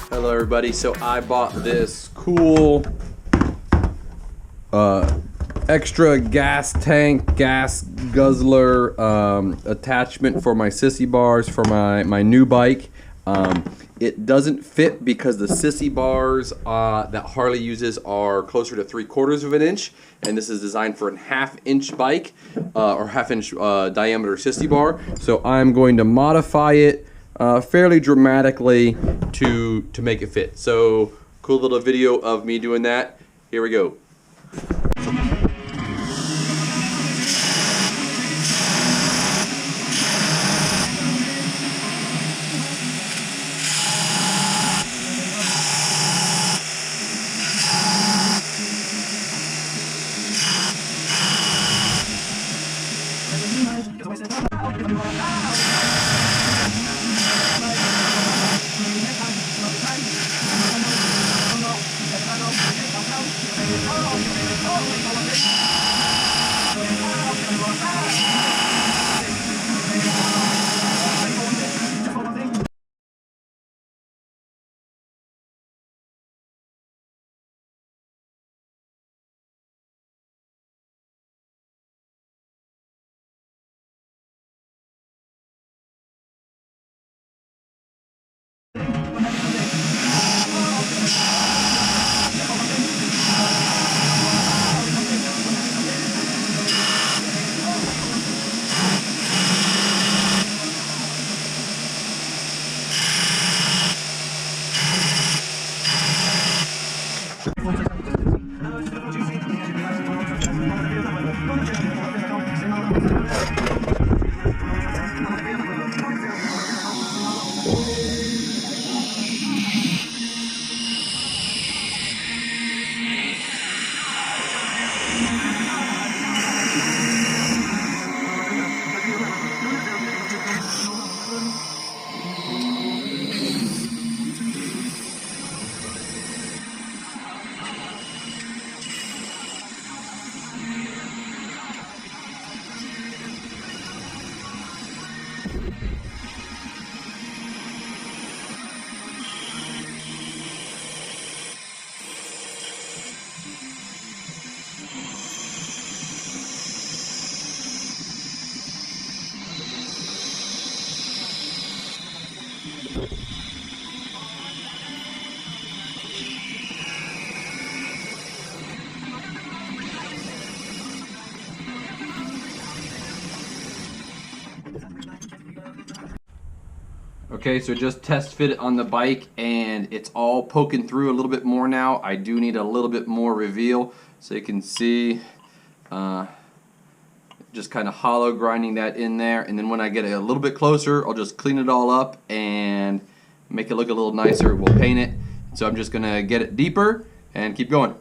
Hello everybody, so I bought this cool extra gas tank, gas guzzler attachment for my sissy bars for my new bike. It doesn't fit because the sissy bars that Harley uses are closer to 3/4 of an inch, and this is designed for a 1/2 inch bike or 1/2 inch diameter sissy bar. So I'm going to modify it fairly dramatically to make it fit. So cool little video of me doing that. Here we go. Okay, so just test fit it on the bike and it's all poking through a little bit more now. I do need a little bit more reveal, so you can see just kind of hollow grinding that in there, and then when I get a little bit closer I'll just clean it all up and make it look a little nicer. We'll paint it. So I'm just gonna get it deeper and keep going.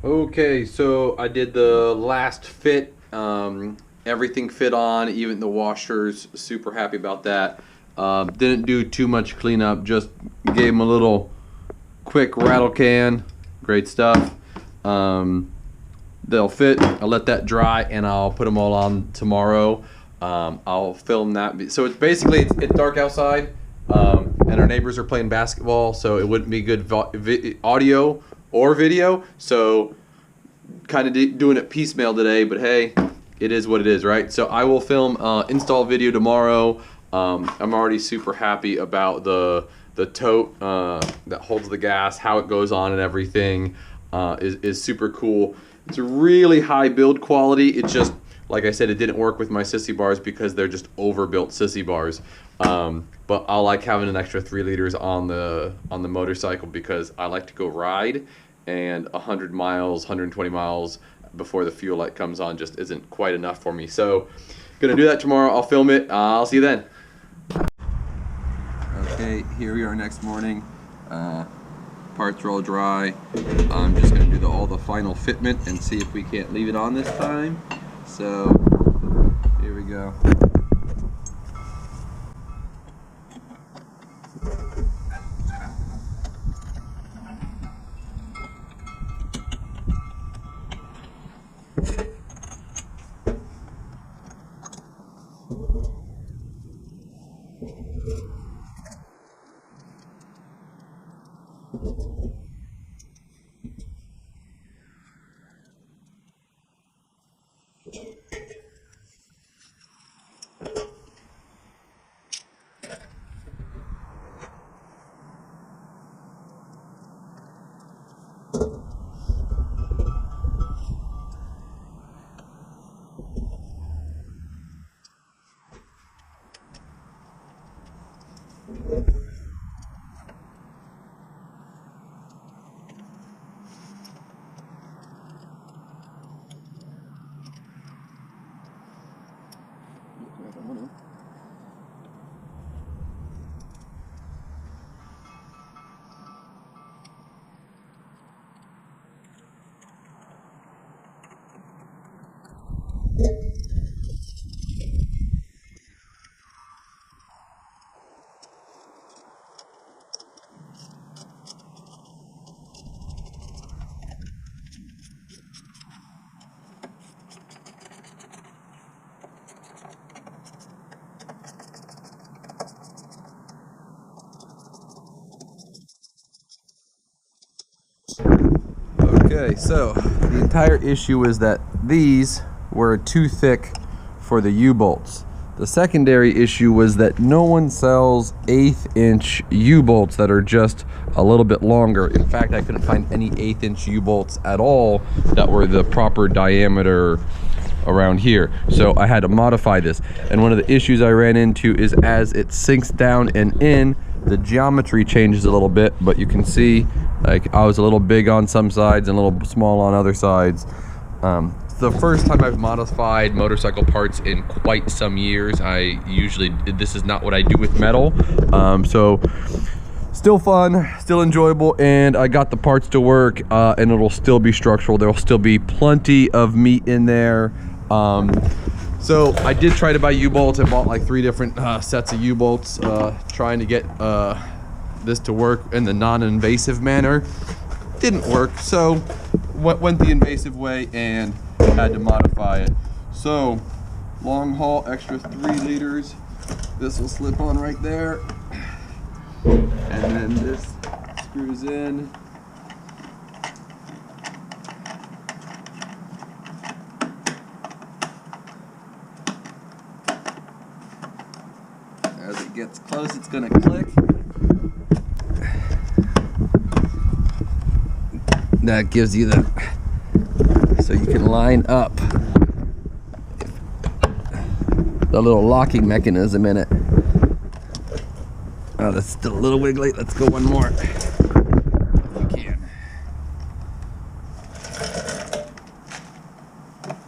Okay, so I did the last fit. Everything fit on, even the washers. Super happy about that. Didn't do too much cleanup, just gave them a little quick rattle can. Great stuff. They'll fit. I'll let that dry and I'll put them all on tomorrow. I'll film that. So it's basically it's dark outside, and our neighbors are playing basketball, so it wouldn't be good audio or video. So kind of doing it piecemeal today, but hey, it is what it is, right? So I will film install video tomorrow. I'm already super happy about the tote that holds the gas, how it goes on and everything is super cool. It's a really high build quality. It just, like I said, it didn't work with my sissy bars because they're just overbuilt sissy bars. But I like having an extra 3 liters on the motorcycle because I like to go ride, and 100 miles, 120 miles before the fuel light comes on just isn't quite enough for me. So gonna do that tomorrow. I'll film it. I'll see you then. Okay, here we are next morning. Parts are all dry. I'm just gonna do all the final fitment and see if we can't leave it on this time. So here we go. Okay, so the entire issue is that these were too thick for the U-bolts. The secondary issue was that no one sells 1/8 inch U-bolts that are just a little bit longer. In fact, I couldn't find any 1/8 inch U-bolts at all that were the proper diameter around here. So I had to modify this. And one of the issues I ran into is as it sinks down and in, the geometry changes a little bit, but you can see like I was a little big on some sides and a little small on other sides. It's the first time I've modified motorcycle parts in quite some years. This is not what I do with metal. So still fun, still enjoyable, and I got the parts to work, and it'll still be structural. There'll still be plenty of meat in there. So I did try to buy U-bolts. I bought like 3 different sets of U-bolts, trying to get this to work in the non-invasive manner. Didn't work, so went the invasive way and had to modify it. So long haul, extra 3 liters. This will slip on right there, and then this screws in. As it gets close, it's gonna click. That gives you so you can line up the little locking mechanism in it. Oh, that's still a little wiggly. Let's go one more if we can.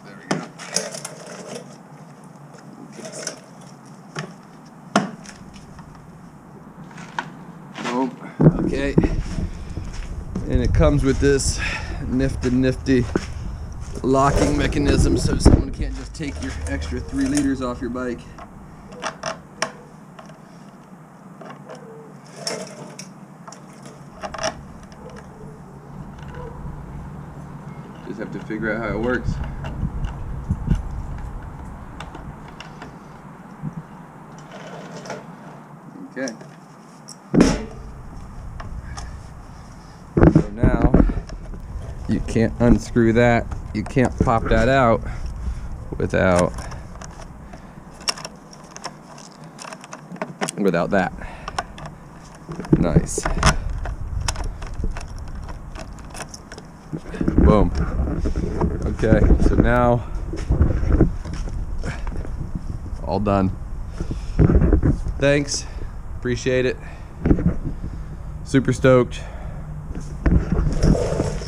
There we go. Boom. Okay. And it comes with this nifty locking mechanism so someone can't just take your extra 3 liters off your bike. Just have to figure out how it works. Okay. So now you can't unscrew that. You can't pop that out without that. Nice. Boom. Okay, so now all done. Thanks. Appreciate it. Super stoked.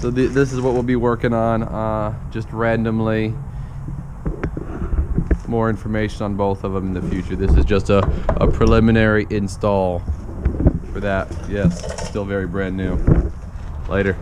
So this is what we'll be working on, just randomly. More information on both of them in the future. This is just a preliminary install for that. Yes, still very brand new. Later.